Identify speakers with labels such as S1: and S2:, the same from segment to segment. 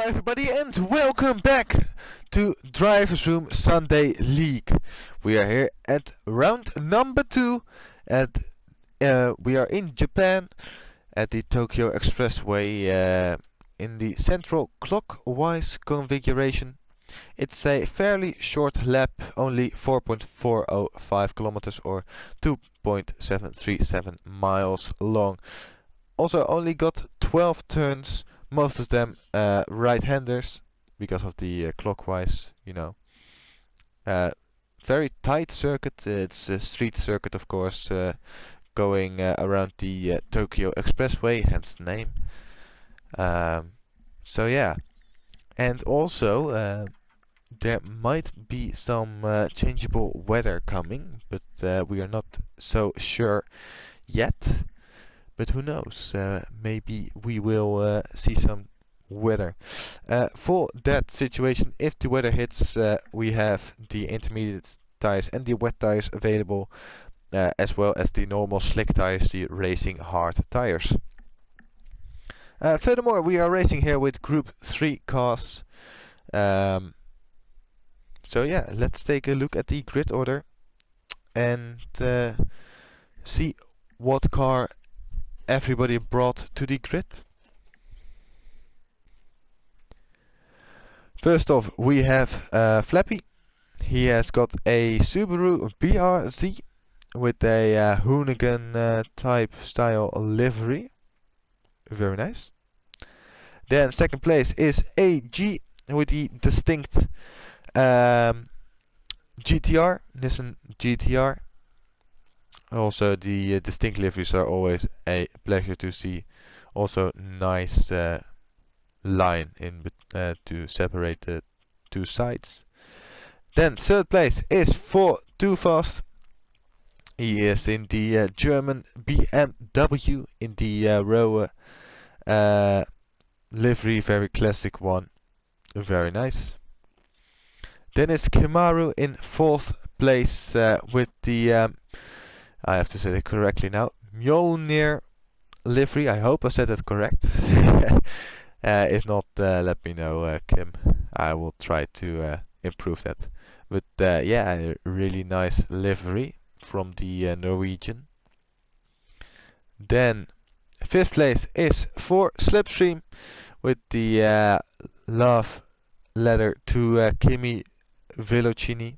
S1: everybody, and welcome back to Driversroom Sunday League. We are here at round number 2, and we are in Japan at the Tokyo Expressway in the central clockwise configuration. It's a fairly short lap, only 4.405 kilometers or 2.737 miles long. Also only got 12 turns, most of them right-handers because of the clockwise, very tight circuit. It's a street circuit, of course, going around the Tokyo Expressway, hence the name. So yeah, and also there might be some changeable weather coming, but we are not so sure yet. But who knows? Maybe we will see some weather. For that situation, if the weather hits, we have the intermediate tires and the wet tires available, as well as the normal slick tires, the racing hard tires. Furthermore, we are racing here with Group 3 cars. So yeah, let's take a look at the grid order and see what car everybody brought to the grid. First off, we have Flappy. He has got a Subaru BRZ with a Hoonigan type style livery. Very nice. Then second place is AG with the distinct GTR, Nissan GTR. Also, the distinct liveries are always a pleasure to see. Also, nice line in to separate the two sides. Then third place is for Too Fast. He is in the German BMW in the Rowe livery, very classic one, very nice. Then is Kamaru in fourth place with the I have to say it correctly now, Mjolnir livery. I hope I said it correct. If not, let me know, Kim. I will try to improve that. But yeah, a really nice livery from the Norwegian. Then fifth place is for Slipstream with the love letter to Kimi Velocini.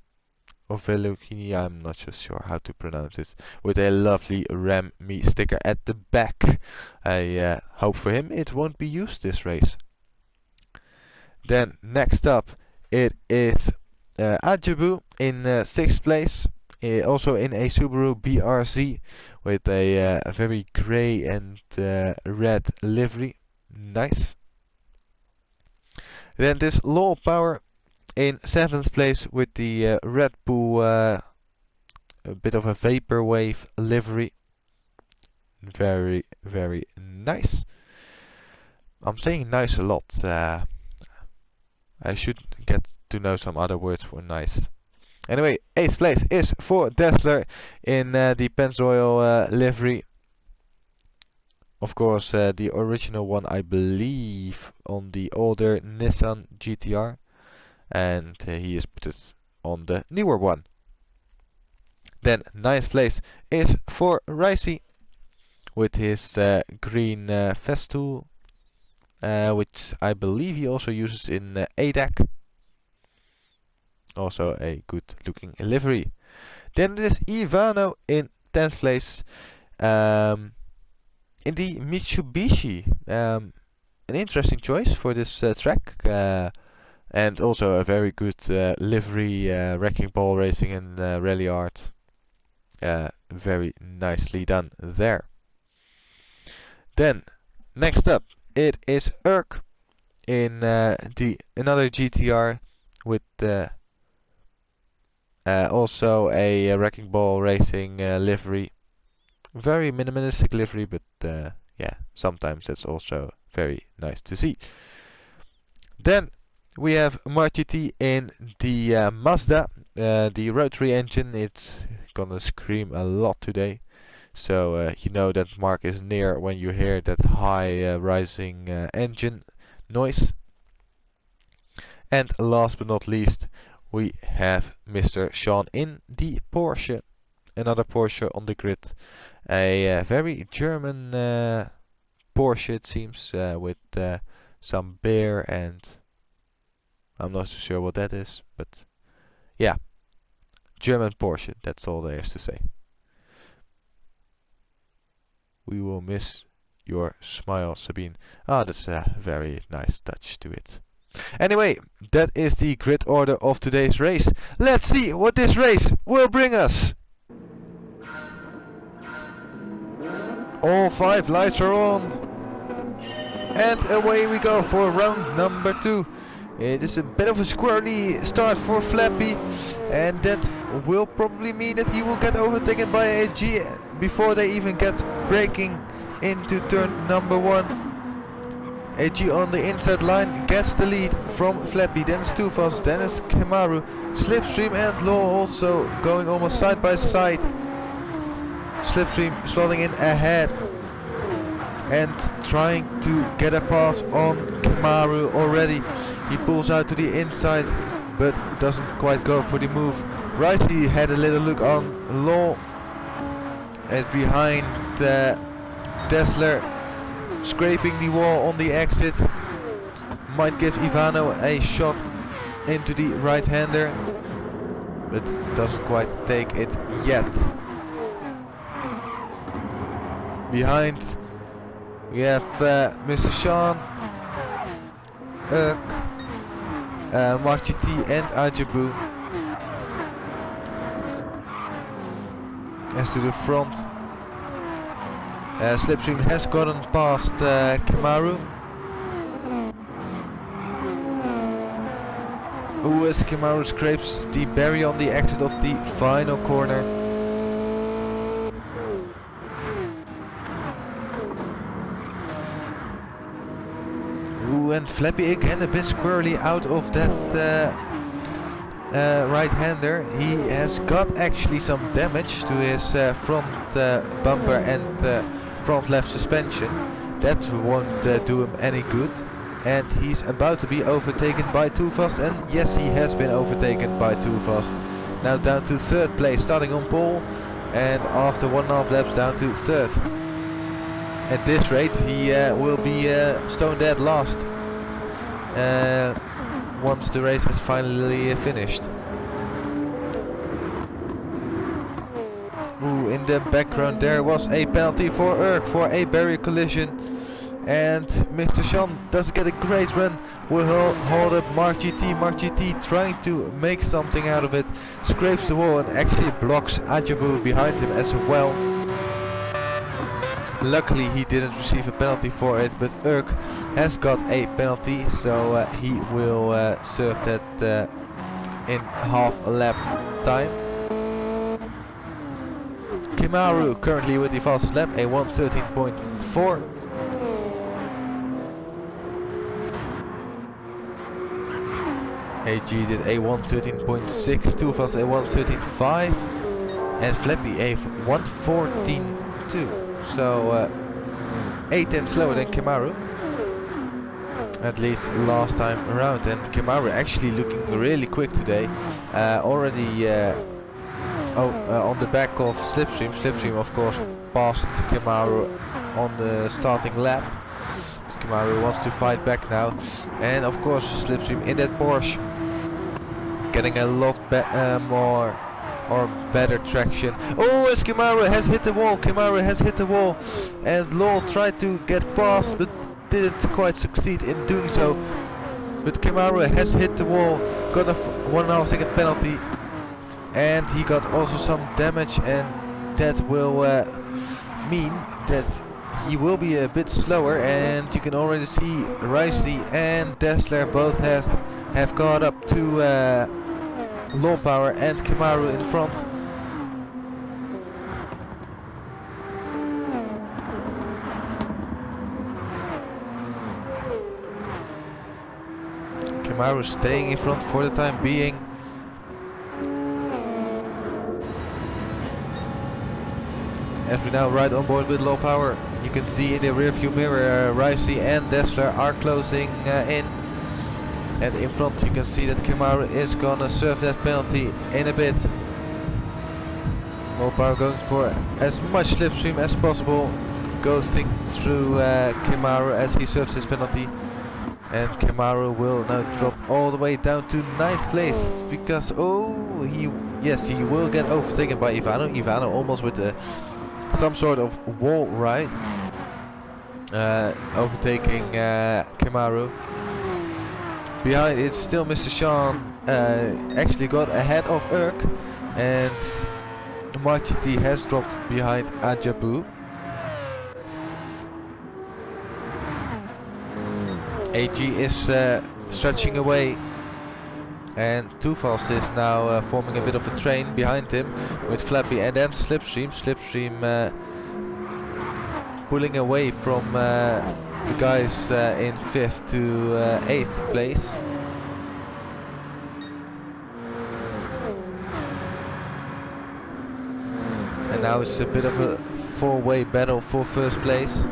S1: Or Velocini, I'm not just sure how to pronounce it, with a lovely Ram Me sticker at the back. I hope for him it won't be used this race. Then next up it is Ajabu in 6th place, also in a Subaru BRZ with a very grey and red livery. Nice. Then this Low Power in 7th place with the Red Bull, a bit of a vaporwave livery. Very, very nice. I'm saying nice a lot. I should get to know some other words for nice. Anyway, 8th place is for Dazzler in the Pennzoil livery. Of course, the original one, I believe, on the older Nissan GTR. And he is put it on the newer one. Then 9th place is for Ricey with his green Festool, which I believe he also uses in ADAC. Also a good looking livery. Then it is Ivano in 10th place in the Mitsubishi. An interesting choice for this track. And also a very good livery, wrecking ball racing and rally art. Very nicely done there. Then next up it is Urk in another GTR with also a wrecking ball racing livery. Very minimalistic livery, but yeah, sometimes that's also very nice to see. Then we have Marchiti in the Mazda, the rotary engine. It's gonna scream a lot today, so you know that Mark is near when you hear that high rising engine noise. And last but not least, we have Mr. Sean in the Porsche. Another Porsche on the grid. A very German Porsche, it seems, with some beer, and I'm not so sure what that is, but yeah, German Porsche, that's all there is to say. We will miss your smile, Sabine. Ah, that's a very nice touch to it. Anyway, that is the grid order of today's race. Let's see what this race will bring us. All 5 lights are on. And away we go for round number 2. It is a bit of a squirrely start for Flappy, and that will probably mean that he will get overtaken by AG before they even get braking into turn number 1. AG on the inside line gets the lead from Flappy, then it's Too Fast, then it's Kemaru, Slipstream and Law also going almost side by side. Slipstream slotting in ahead and trying to get a pass on Kemaru already. He pulls out to the inside but doesn't quite go for the move. Right, he had a little look on Law, and behind Tesla scraping the wall on the exit. Might give Ivano a shot into the right-hander, but doesn't quite take it yet. Behind we have Mr. Sean, Mark GT and Ajabu. As to the front, Slipstream has gotten past Kemaru. Who as Kemaru scrapes the barrier on the exit of the final corner. And Flappy again a bit squirrely out of that right-hander. He has got actually some damage to his front bumper and front left suspension. That won't do him any good. And he's about to be overtaken by Too Fast, and yes, he has been overtaken by Too Fast. Now down to 3rd place, starting on pole, and after 1.5 laps down to 3rd. At this rate he will be stone dead last once the race is finally finished. Ooh, in the background there was a penalty for Urk for a barrier collision, and Mr. Sean doesn't get a great run. Will hold up Mark GT. Mark GT trying to make something out of it, scrapes the wall and actually blocks Ajabu behind him as well. Luckily he didn't receive a penalty for it, but Urk has got a penalty, so he will serve that in half a lap time. Kemaru currently with the fastest lap, a 1:13.4. AG did a 1:13.6, Too Fast a 1:13.5, and Flappy a 1:14.2. So 8 slower than Kemaru, at least last time around. And Kemaru actually looking really quick today, already on the back of Slipstream. Slipstream of course passed Kemaru on the starting lap, but Kemaru wants to fight back now, and of course Slipstream in that Porsche getting a lot more or better traction. Oh, as Kemaru has hit the wall, Kemaru has hit the wall, and Lowell tried to get past but didn't quite succeed in doing so. But Kemaru has hit the wall, got a 1.5 second penalty, and he got also some damage, and that will mean that he will be a bit slower. And you can already see Ricey and Dessler both have caught up to Low Power and Kemaru in front. Kemaru staying in front for the time being. As we now ride on board with Low Power, you can see in the rear view mirror Ricey and Dessler are closing in. And in front you can see that Kamaru is gonna serve that penalty in a bit. Low Power going for as much slipstream as possible, ghosting through Kamaru as he serves his penalty. And Kamaru will now drop all the way down to 9th place because he will get overtaken by Ivano. Ivano almost with some sort of wall ride, overtaking Kamaru. Behind it's still Mr. Sean, actually got ahead of Urk, and Marchiti has dropped behind Ajabu. AG is stretching away, and Too Fast is now forming a bit of a train behind him with Flappy, and then Slipstream pulling away from the guys in 5th to 8th place. And now it's a bit of a four-way battle for first place,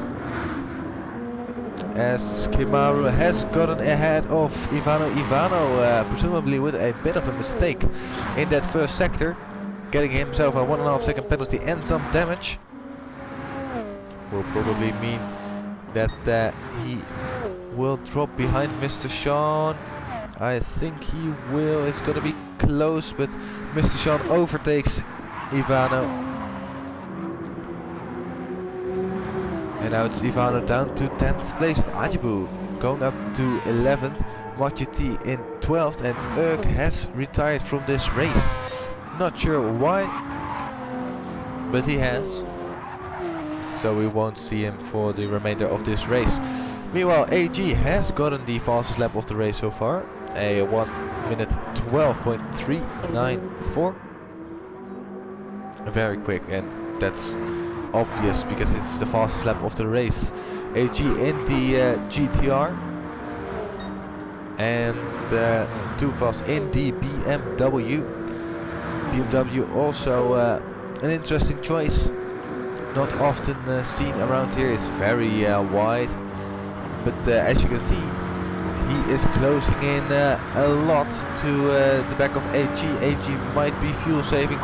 S1: as Kamaru has gotten ahead of Ivano. Ivano presumably with a bit of a mistake in that first sector, getting himself a 1.5 second penalty and some damage. Will probably mean that he will drop behind Mr. Sean. I think he will. It's gonna be close, but Mr. Sean overtakes Ivano. And now it's Ivano down to 10th place. Ajibu going up to 11th. Machiti in 12th, and Urk has retired from this race. Not sure why, but he has. So we won't see him for the remainder of this race. Meanwhile, AG has gotten the fastest lap of the race so far, a 1 minute 12.394. Very quick, and that's obvious because it's the fastest lap of the race. AG in the GTR, and Too Fast in the BMW. BMW also an interesting choice. Not often seen around here. It's very wide, but as you can see, he is closing in a lot to the back of AG. AG might be fuel saving.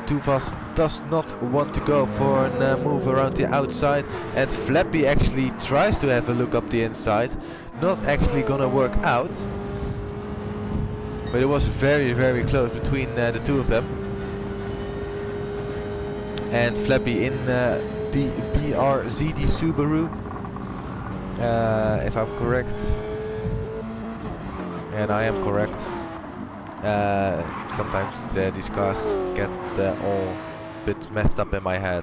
S1: Too Fast does not want to go for a move around the outside, and Flappy actually tries to have a look up the inside. Not actually gonna work out, but it was very close between the two of them. And Flappy in the BRZD Subaru, if I'm correct, and I am correct. Sometimes these cars get all a bit messed up in my head.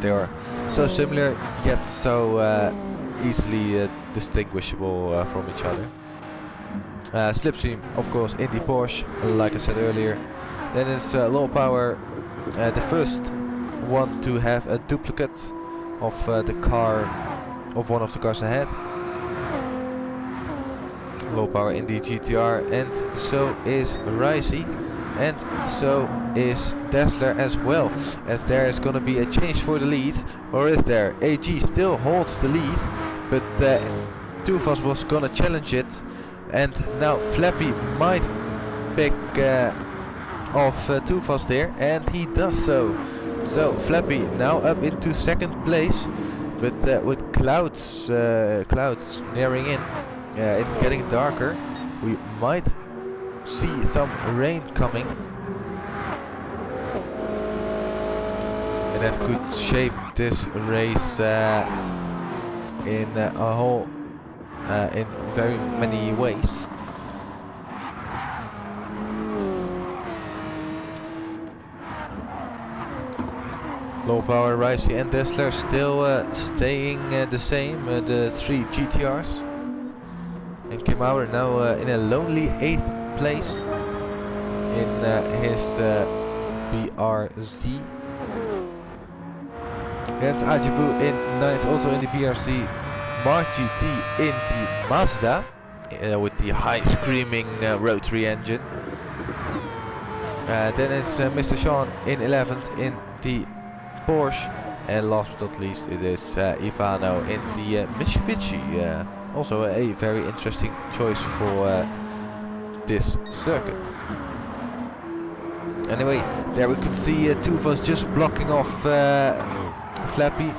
S1: They are so similar yet so easily distinguishable from each other. Slipstream, of course, in the Porsche, like I said earlier. Then it's Low Power, the first one to have a duplicate of the car, of one of the cars ahead. Low Power in the GTR, and so is Ricey, and so is Dazzler as well, as there is going to be a change for the lead. Or is there? AG still holds the lead, but Too Fast was going to challenge it, and now Flappy might pick off Too Fast there, and he does so. So Flappy now up into 2nd place, but with clouds nearing in, it's getting darker. We might see some rain coming, and that could shape this race in a whole, in very many ways. Low Power, Ricey and Dazzler still staying the same, the 3 GTRs. And Kamaru now in a lonely 8th place in his BRZ. That's Ajibu in 9th, also in the BRZ. Mark GT in the Mazda with the high screaming rotary engine. Then it's Mr. Sean in 11th in the Porsche, and last but not least it is Ivano in the Mitsubishi, Also a very interesting choice for this circuit. Anyway, there we could see two of us just blocking off Flappy.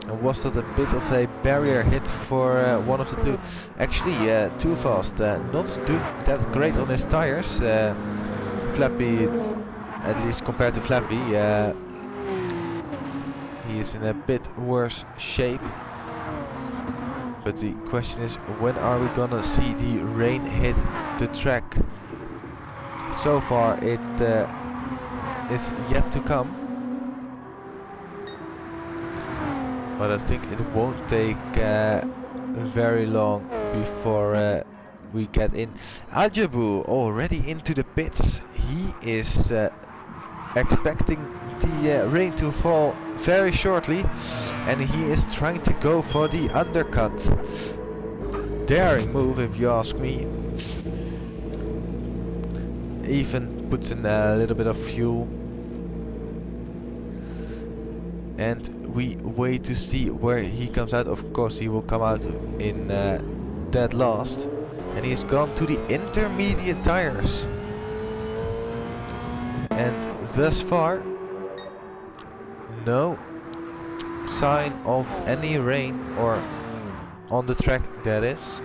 S1: And was that a bit of a barrier hit for one of the two? Actually, Too Fast not doing that great on his tires. Flappy, at least compared to Flappy, he is in a bit worse shape. But the question is, when are we gonna see the rain hit the track? So far it is yet to come. But I think it won't take very long before we get in. Ajabu already into the pits. He is expecting the rain to fall very shortly, and he is trying to go for the undercut. Daring move, if you ask me. Even puts in a little bit of fuel. And we wait to see where he comes out. Of course he will come out in dead last. And he's gone to the intermediate tires. And thus far, no sign of any rain, or on the track that is.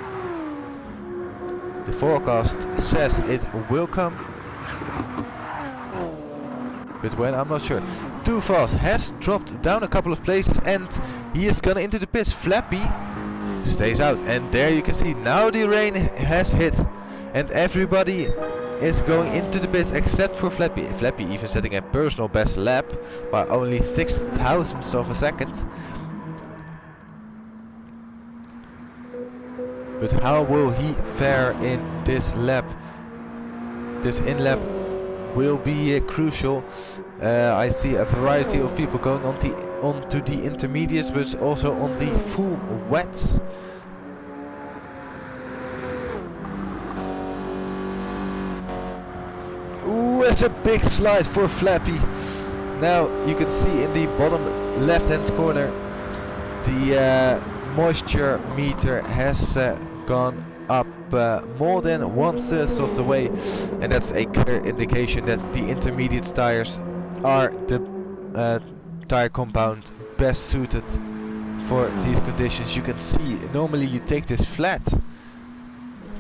S1: The forecast says it will come, but when, I'm not sure. Too Fast has dropped down a couple of places and he is gonna into the pits. Flappy stays out, and there you can see now the rain has hit and everybody is going into the pits except for Flappy. Flappy even setting a personal best lap by only 6,000ths of a second. But how will he fare in this lap? This in-lap will be crucial. I see a variety of people going onto the intermediates, but also on the full wets. Ooh, it's a big slide for Flappy. Now you can see in the bottom left-hand corner the moisture meter has gone up more than 1/3 of the way, and that's a clear indication that the intermediate tires are the tire compound best suited for these conditions. You can see normally you take this flat.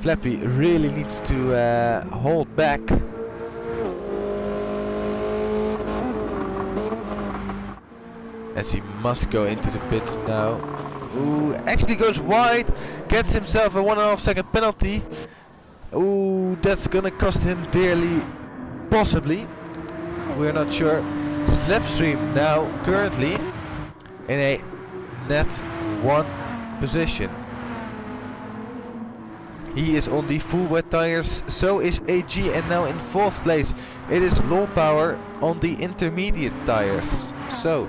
S1: Flappy really needs to hold back. As he must go into the pits now. Ooh, actually goes wide, gets himself a 1.5 second penalty. Ooh, that's gonna cost him dearly, possibly. We're not sure. Slipstream now currently in a net 1 position. He is on the full wet tires, so is AG, and now in 4th place it is Low Power on the intermediate tires. So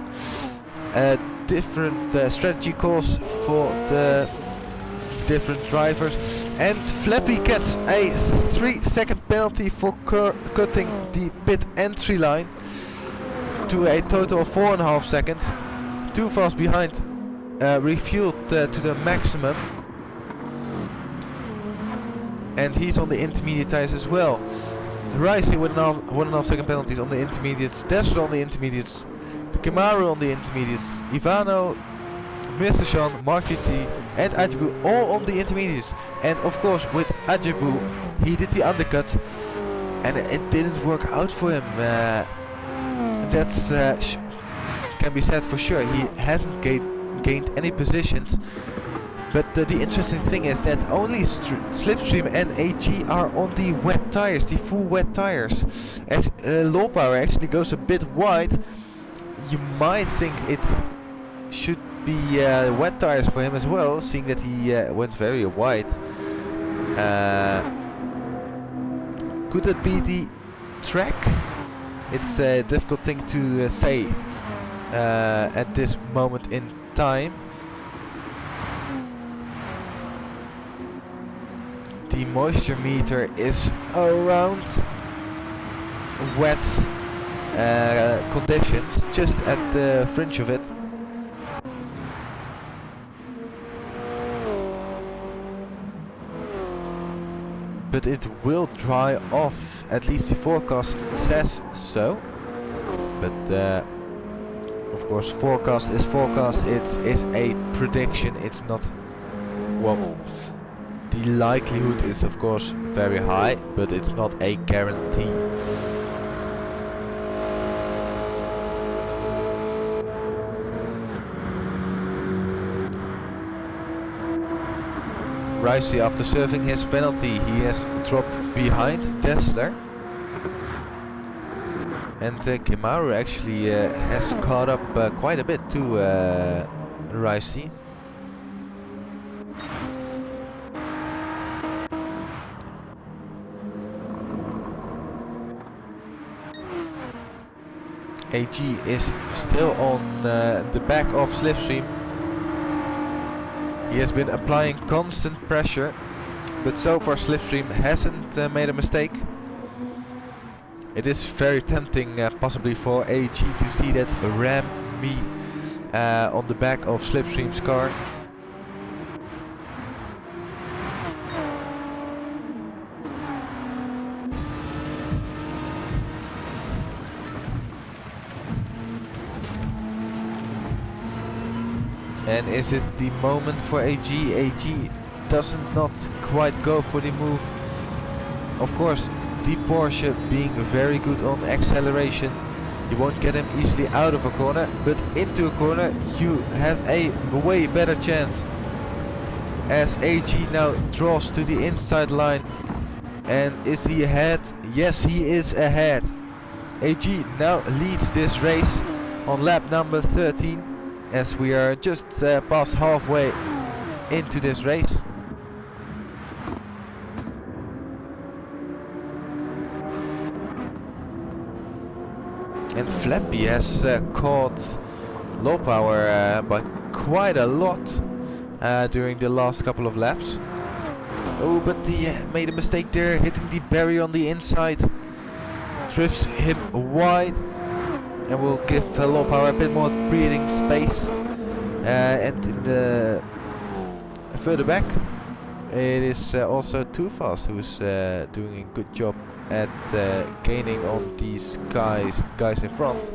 S1: different strategy calls for the different drivers, and Flappy gets a 3-second penalty for cutting the pit entry line to a total of 4.5 seconds. Too Fast behind, refueled to the maximum, and he's on the intermediate tires as well. Rising with 1.5 second penalties on the intermediates, Desra on the intermediates, Kamaru on the intermediates, Ivano, Mr. Sean, Markiti and Ajabu all on the intermediates. And of course with Ajabu he did the undercut and it didn't work out for him. That's can be said for sure. He hasn't gained any positions. But the interesting thing is that only Slipstream and AG are on the wet tires, the full wet tires. As Low Power actually goes a bit wide, you might think it should be wet tires for him as well, seeing that he went very wide. Could it be the track? It's a difficult thing to say at this moment in time. The moisture meter is around wet conditions, just at the fringe of it. but it will dry off. At least the forecast says so. But of course, forecast is forecast. It is a prediction. It's not, well, the likelihood is of course very high, but it's not a guarantee. Ricey, after serving his penalty, he has dropped behind Dessler. And Kemaru actually has caught up quite a bit to Ricey. AG is still on the back of Slipstream. He has been applying constant pressure, but so far Slipstream hasn't made a mistake. It is very tempting possibly for AG to see that ram me on the back of Slipstream's car. And is it the moment for AG? AG doesn't not quite go for the move. Of course, the Porsche being very good on acceleration, you won't get him easily out of a corner, but into a corner you have a way better chance. As AG now draws to the inside line. And is he ahead? Yes, he is ahead. AG now leads this race on lap number 13. As we are just past halfway into this race. And Flappy has caught low power by quite a lot during the last couple of laps. Oh, but he made a mistake there, hitting the barrier on the inside. Drifts him wide. And will give low power a bit more breathing space. And in the further back, it is also Too Fast who's doing a good job at gaining on these guys in front.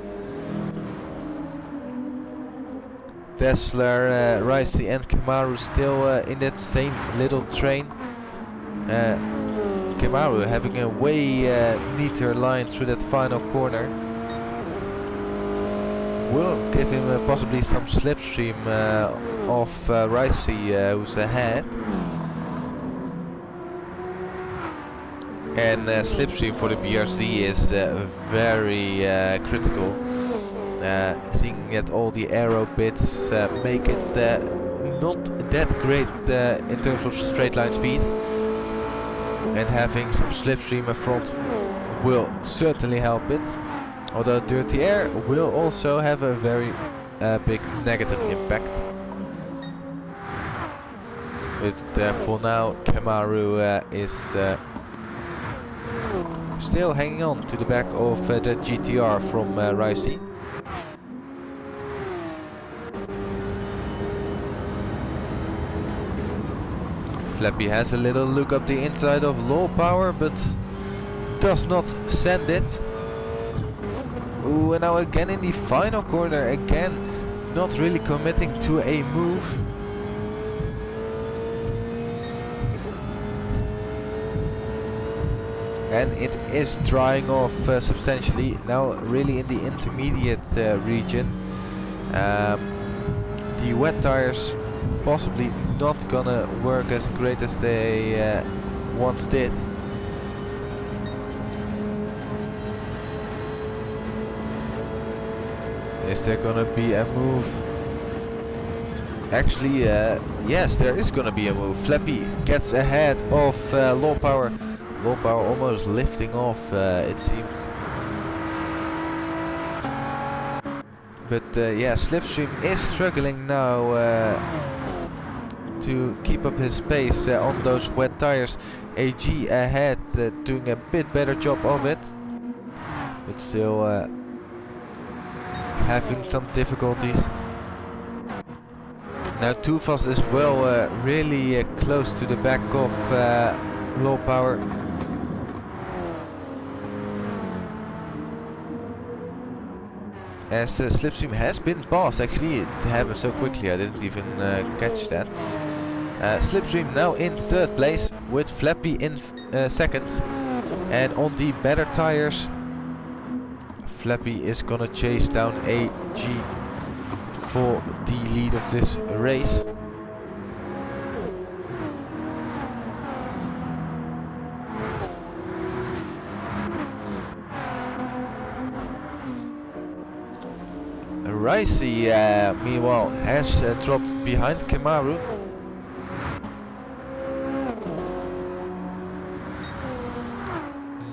S1: Dessler, Ricey and Kemaru still in that same little train. Kemaru having a way neater line through that final corner. Will give him possibly some slipstream of Ricey who's ahead. And slipstream for the BRZ is very critical. Seeing that all the aero bits make it not that great in terms of straight line speed. And having some slipstream in front will certainly help it. Although dirty air will also have a very big negative impact. But for now, Kemaru is still hanging on to the back of the GTR from Ricey. Flappy has a little look up the inside of low power, but does not send it. Ooh, and now again in the final corner, again not really committing to a move. And it is drying off substantially, now really in the intermediate region. The wet tires possibly not gonna work as great as they once did. Is there gonna be a move? Actually, yes, there is gonna be a move. Flappy gets ahead of low power. Low power almost lifting off, it seems. But yeah, Slipstream is struggling now to keep up his pace on those wet tires. AG ahead, doing a bit better job of it, but still having some difficulties. Now Too Fast as well, really close to the back of low power. As Slipstream has been passed, actually it happened so quickly I didn't even catch that. Slipstream now in third place with Flappy in second, and on the better tires Flappy is gonna chase down AG for the lead of this race. Ricey meanwhile has dropped behind Kemaru.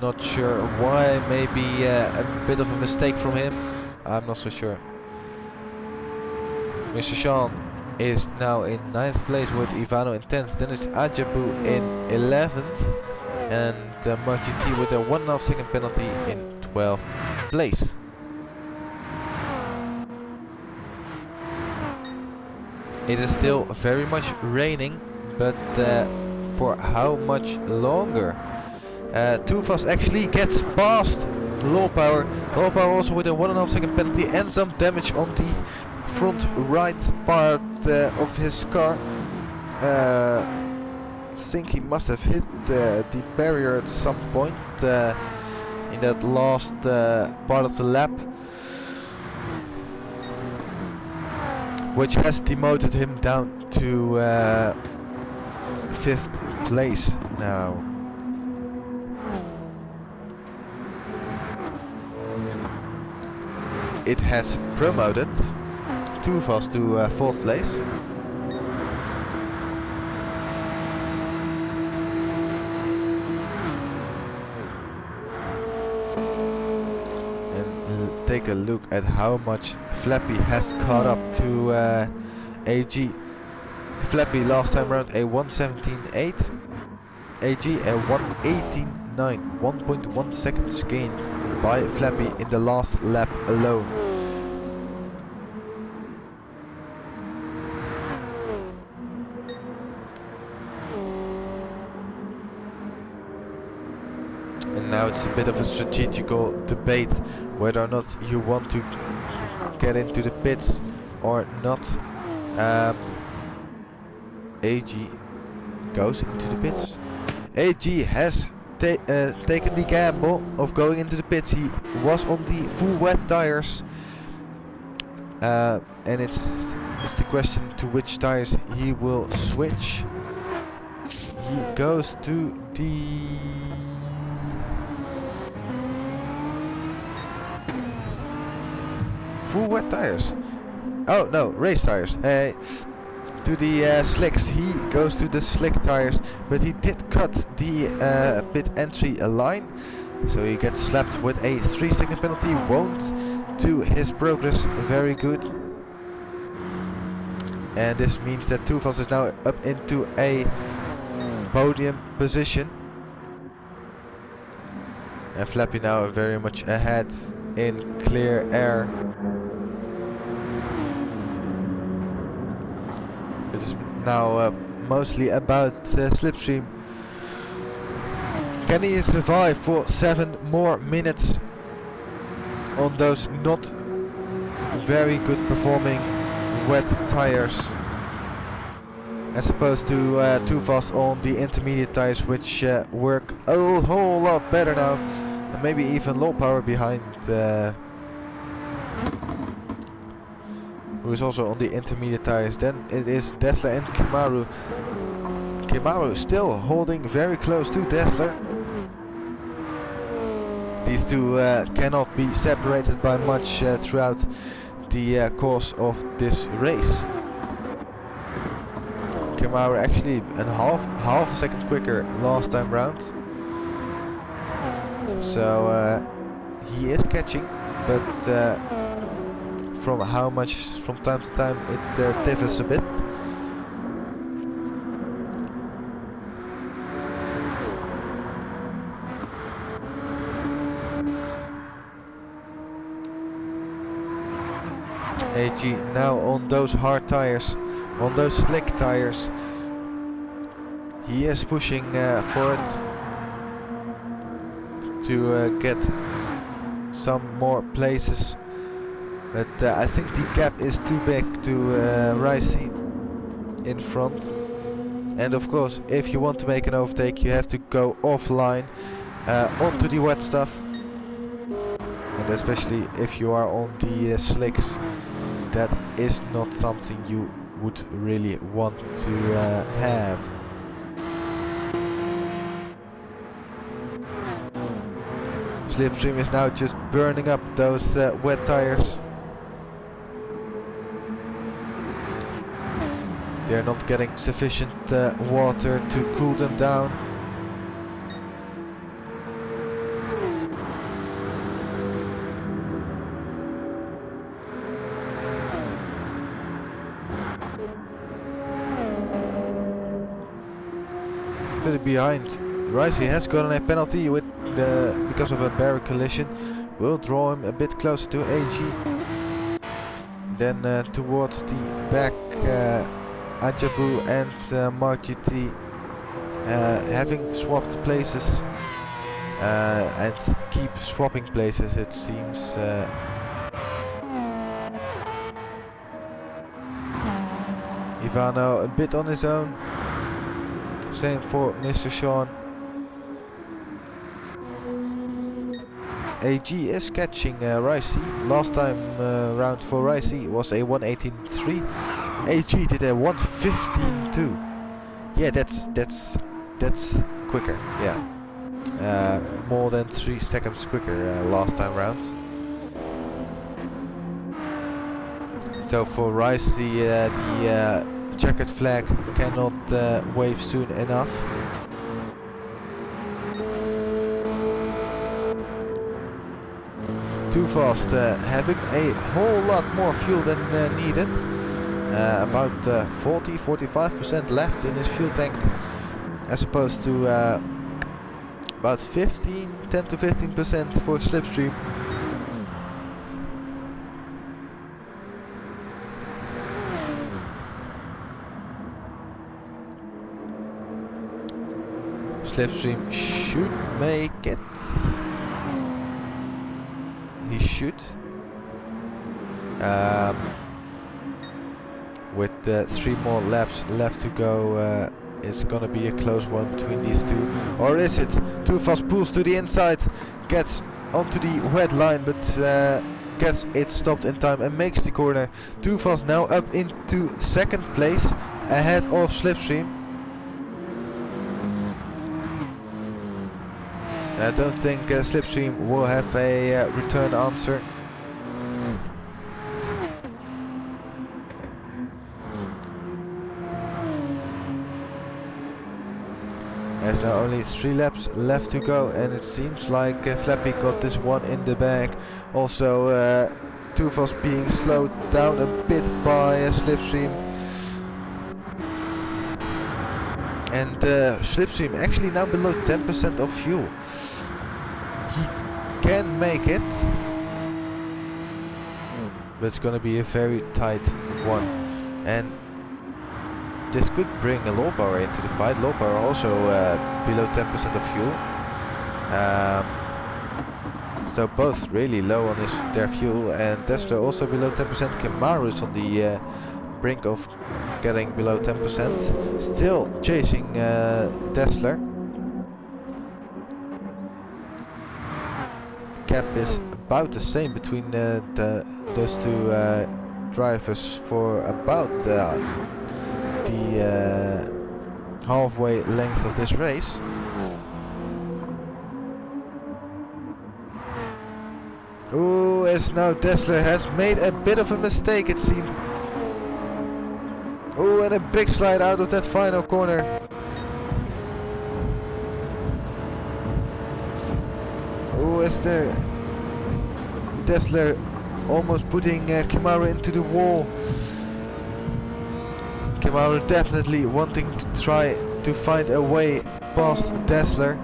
S1: Not sure why, maybe a bit of a mistake from him, I'm not so sure. Mr. Sean is now in 9th place with Ivano in 10th, then it's Ajabu in 11th, and Mark GT with a 1.5 second penalty in 12th place. It is still very much raining, but for how much longer? Too Fast actually gets past Low Power. Low Power also with a 1.5 second penalty and some damage on the front right part of his car. I think he must have hit the barrier at some point in that last part of the lap, which has demoted him down to 5th place now. It has promoted Too Fast to 4th place. And take a look at how much Flappy has caught up to AG. Flappy last time around a 1:17.8, AG a 1:18.9, 1.1 seconds gained by Flappy in the last lap alone. And now it's a bit of a strategical debate whether or not you want to get into the pits or not. AG goes into the pits. AG has taken the gamble of going into the pits. He was on the full wet tires, and it's the question to which tires he will switch. He goes to the full wet tires. Oh no, race tires. To the slicks. He goes to the slick tires, but he did cut the pit entry line, so he gets slapped with a 3-second penalty. Won't do his progress very good, and this means that Too Fast is now up into a podium position, and Flappy now very much ahead in clear air. It is now mostly about Slipstream. Can he survive for 7 more minutes on those not very good performing wet tires, as opposed to Too Fast on the intermediate tires, which work a whole lot better now, and maybe even Low Power behind, who is also on the intermediate tires. Then it is Dessler and Kemaru. Kemaru still holding very close to Dessler. These two cannot be separated by much throughout the course of this race. Kemaru actually half a second quicker last time round, so he is catching, but from how much from time to time it differs a bit. AG now on those hard tires, on those slick tires. He is pushing for it to get some more places, but I think the gap is too big to Ricey in front. And of course, if you want to make an overtake, you have to go offline onto the wet stuff, and especially if you are on the slicks, that is not something you would really want to have. Slipstream is now just burning up those wet tires. They're not getting sufficient water to cool them down. Further behind, Ricey has gotten a penalty with because of a barrier collision. Will draw him a bit closer to AG. Then towards the back, Ajabu and Mark GT having swapped places and keep swapping places, it seems. Ivano a bit on his own. Same for Mr. Sean. AG is catching Ricey. Last time round for Ricey was a 1:18.3. AG did a 1:15.2. Yeah, that's quicker. Yeah, more than 3 seconds quicker last time round. So for Ricey, the checkered flag cannot wave soon enough. Too Fast having a whole lot more fuel than needed. About 40-45% left in his fuel tank, as opposed to about 10 to 15% for Slipstream. Slipstream should make it. He should. With 3 more laps left to go, it's gonna be a close one between these two. Or is it? Too Fast pulls to the inside, gets onto the wet line, but gets it stopped in time and makes the corner. Too Fast now up into 2nd place, ahead of Slipstream. I don't think Slipstream will have a return answer. There's now only 3 laps left to go, and it seems like Flappy got this one in the bag. Also, Too Fast being slowed down a bit by Slipstream. And Slipstream actually now below 10% of fuel. He can make it, but it's gonna be a very tight one. And this could bring a low power into the fight. Low power also below 10% of fuel. So both really low on their fuel, and Tesla also below 10%. Kamaru is on the brink of getting below 10%. Still chasing Tesla. Gap is about the same between those two drivers for about the halfway length of this race. Ooh, as now Tesla has made a bit of a mistake, it seems. Ooh, and a big slide out of that final corner. Ooh, as the Tesla almost putting Kamaru into the wall. Kamaru definitely wanting to try to find a way past Tesla.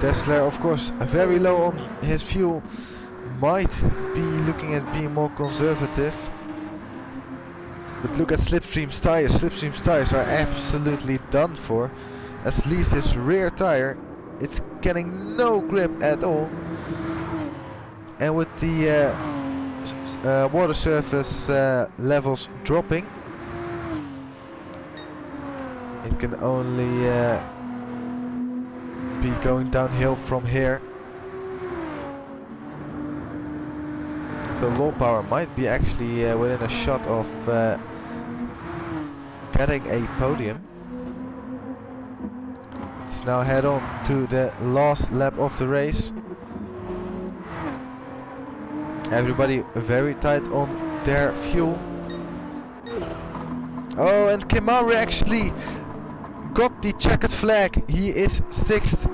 S1: Tesla, of course, very low on his fuel, might be looking at being more conservative. But look at Slipstream's tires. Slipstream's tires are absolutely done for. At least his rear tire, it's getting no grip at all. And with the water surface levels dropping, it can only be going downhill from here. So low power might be actually within a shot of getting a podium. Let's now head on to the last lap of the race. Everybody very tight on their fuel. Oh, and Kemaru actually got the checkered flag. He is 6th.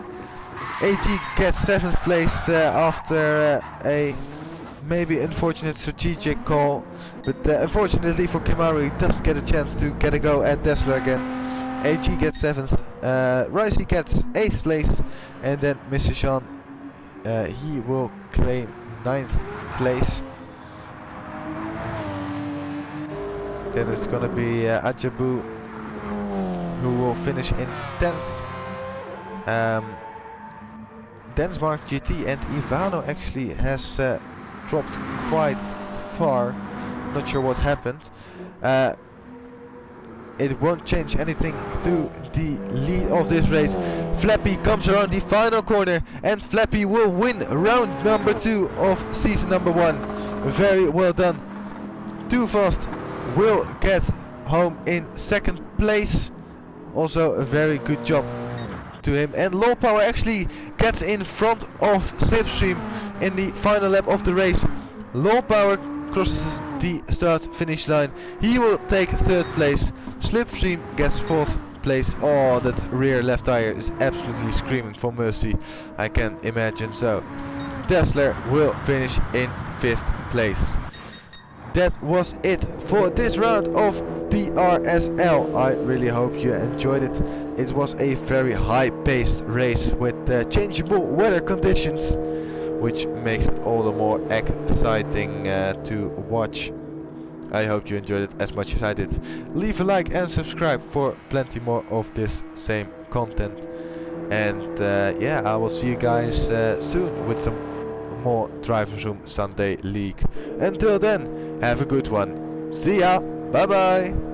S1: AG gets 7th place after a maybe unfortunate strategic call, but unfortunately for Kemaru, he doesn't get a chance to get a go at Tesla again. AG gets 7th, Ricey gets 8th place, and then Mr. Sean, he will claim 9th place. Then it's gonna be Ajabu who will finish in 10th. Densmark GT and Ivano actually has dropped quite far. Not sure what happened. It won't change anything through the lead of this race. Flappy comes around the final corner and Flappy will win round number 2 of season number 1. Very well done. Too Fast will get home in 2nd place. Also a very good job to him. And Low Power actually gets in front of Slipstream in the final lap of the race. Low Power crosses the start finish line. He will take 3rd place. Slipstream gets 4th place. Oh, that rear left tire is absolutely screaming for mercy. I can imagine so. Tesla will finish in 5th place. That was it for this round of DRSL. I really hope you enjoyed it. It was a very high-paced race with changeable weather conditions, which makes it all the more exciting to watch. I hope you enjoyed it as much as I did. Leave a like and subscribe for plenty more of this same content. And yeah, I will see you guys soon with some more Driversroom Sunday League. Until then, have a good one. See ya. Bye bye.